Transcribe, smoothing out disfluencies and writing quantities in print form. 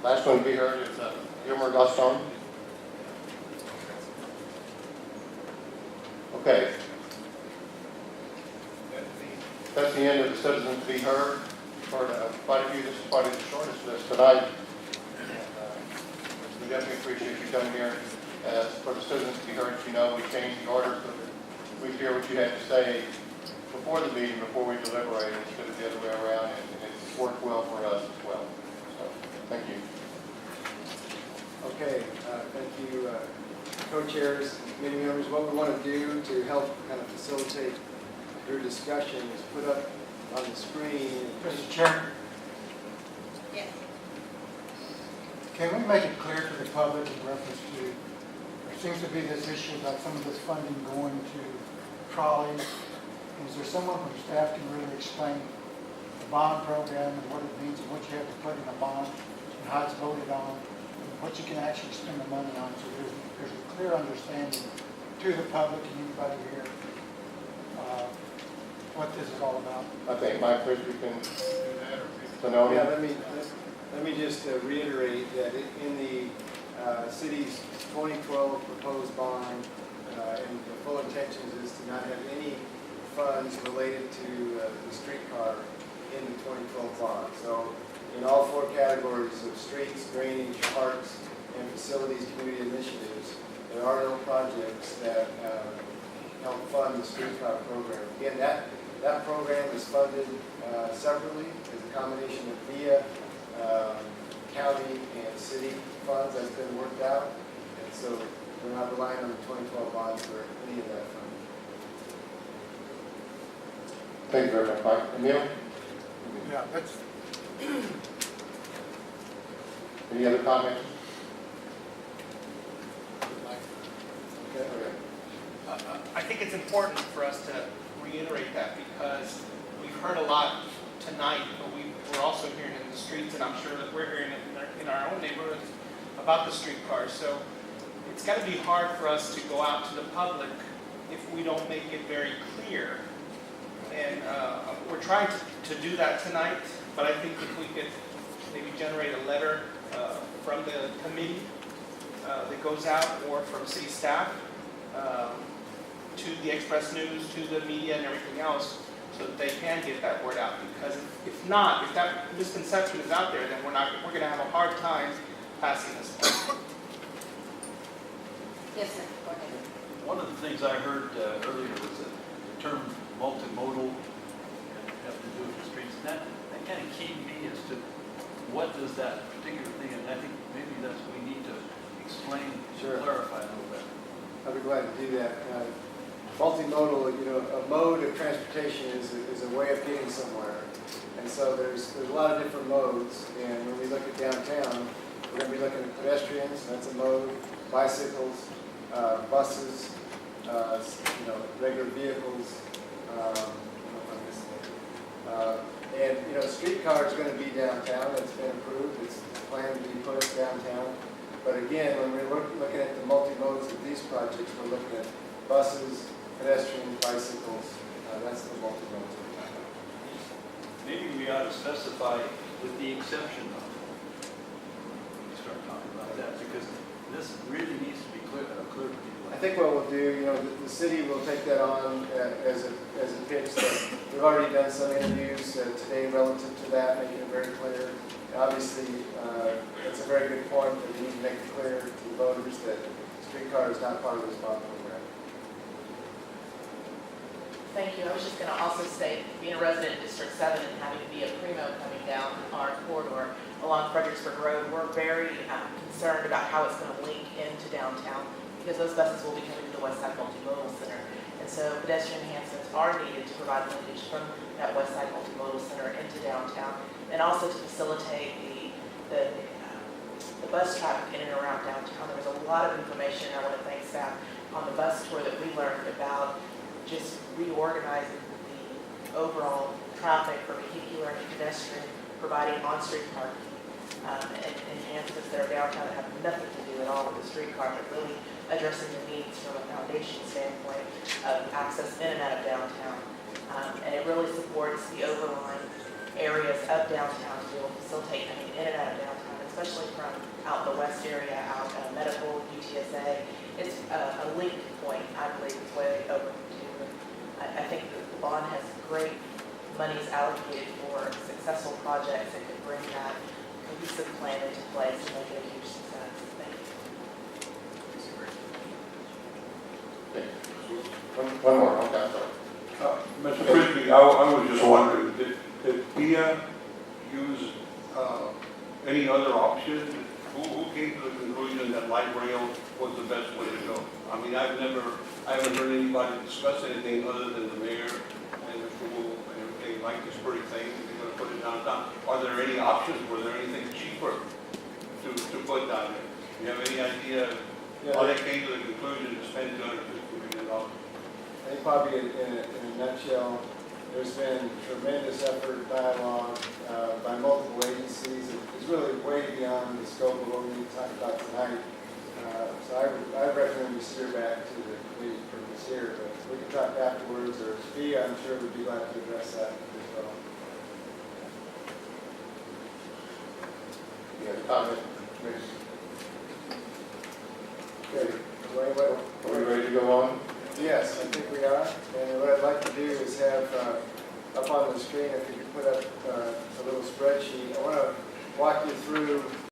Last one to be heard is Gilmer Gaston. Okay. That's the end of the citizens to be heard. For quite a few, this is probably the shortest list tonight. We definitely appreciate you coming here. For the citizens to be heard, as you know, we changed the order so that we hear what you had to say before the meeting, before we deliberate, instead of the other way around, and it's worked well for us as well. So, thank you. Okay, thank you, co-chairs, committee members. What we want to do to help kind of facilitate your discussion is put up on the screen. Mr. Chairman, Yes. can we make it clear to the public in reference to, there seems to be this issue about some of this funding going to trolleys. Is there someone from staff can really explain the bond program and what it means and what you have to put in a bond and how it's voted on and what you can actually spend the money on, so there's a clear understanding to the public and anybody here what this is all about? I think Mike Frisbee can do that, or Zanoni. Yeah, let me just reiterate that in the city's 2012 proposed bond, and the full intentions is to not have any funds related to the streetcar in the 2012 bond. So in all four categories of streets, drainage, parks, and facilities community initiatives, there are no projects that help fund the streetcar program. Again, that program is funded separately as a combination of via county and city funds that's been worked out. And so we're not relying on the 2012 bonds for any of that funding. Thank you very much, Mike. Emil, Yeah, that's, any other comments? Okay. I think it's important for us to reiterate that because we've heard a lot tonight, but we're also hearing it in the streets, and I'm sure that we're hearing it in our own neighborhoods about the streetcars. So it's got to be hard for us to go out to the public if we don't make it very clear. And we're trying to do that tonight, but I think if we could maybe generate a letter from the committee that goes out, or from city staff, to the Express News, to the media and everything else, so that they can get that word out. Because if not, if that misconception is out there, then we're going to have a hard time passing this. Yes, sir. Go ahead. One of the things I heard earlier was that the term multi-modal have to do with the streets. And that kind of keyed me as to what does that particular thing, and I think maybe that's what we need to explain, Sure. clarify a little bit. I'd be glad to do that. Multimodal, a mode of transportation is a way of getting somewhere. And so there's a lot of different modes. And when we look at downtown, we're going to be looking at pedestrians, that's a mode, bicycles, buses, regular vehicles, and streetcar is going to be downtown. It's been approved. It's planned to be put downtown. But again, when we're looking at the multi-modes of these projects, we're looking at buses, pedestrians, bicycles. That's the multi-modes. Maybe we ought to specify with the exception of, when we start talking about that, because this really needs to be clear to people. I think what we'll do, the city will take that on as a pitch. That we've already done some interviews today relative to that, making it very clear. Obviously, it's a very good point that we need to make it clear to the voters that streetcar is not part of this bond program. Thank you. I was just going to also state, being a resident in District 7 and having to be a primo coming down our corridor along Fredericksburg Road, we're very concerned about how it's going to link into downtown, because those buses will be coming to the West Side Multimodal Center. And so pedestrian enhancements are needed to provide linkage from that West Side Multimodal Center into downtown, and also to facilitate the bus traffic in and around downtown. There was a lot of information, I want to thank staff, on the bus tour that we learned about just reorganizing the overall traffic for vehicular and pedestrian, providing on-street parking, and enhancements that are downtown that have nothing to do at all with the streetcar, but really addressing the needs from a foundation standpoint of access in and out of downtown. And it really supports the overlying areas of downtown to be able to facilitate coming in and out of downtown, especially from it's a link point, I believe, is way over to. I think the bond has great monies allocated for successful projects that could bring that cohesive plan into place and make it a huge success. Thank you. One more, okay, I'm sorry. Mr. Frisbee, I was just wondering, did PIA use any other option? Who came to the conclusion that light rail was the best way to go? I mean, I haven't heard anybody discuss anything other than the mayor and Mr. Wu, and they like this pretty thing, they're gonna put it downtown. Are there any options? Were there anything cheaper to put down there? Do you have any idea how they came to the conclusion to spend $250 million? I think probably in a nutshell, there's been tremendous effort, dialogue by multiple agencies. It's really way beyond the scope of what we need to talk about tonight. So I recommend we steer back to the committee purpose here, but we can talk afterwards, or Sophia, I'm sure would be glad to address that as well. You have a comment, please? Okay, Are we ready to go on? yes, I think we are. And what I'd like to do is have up on the screen, if you could put up a little spreadsheet. I want to walk you through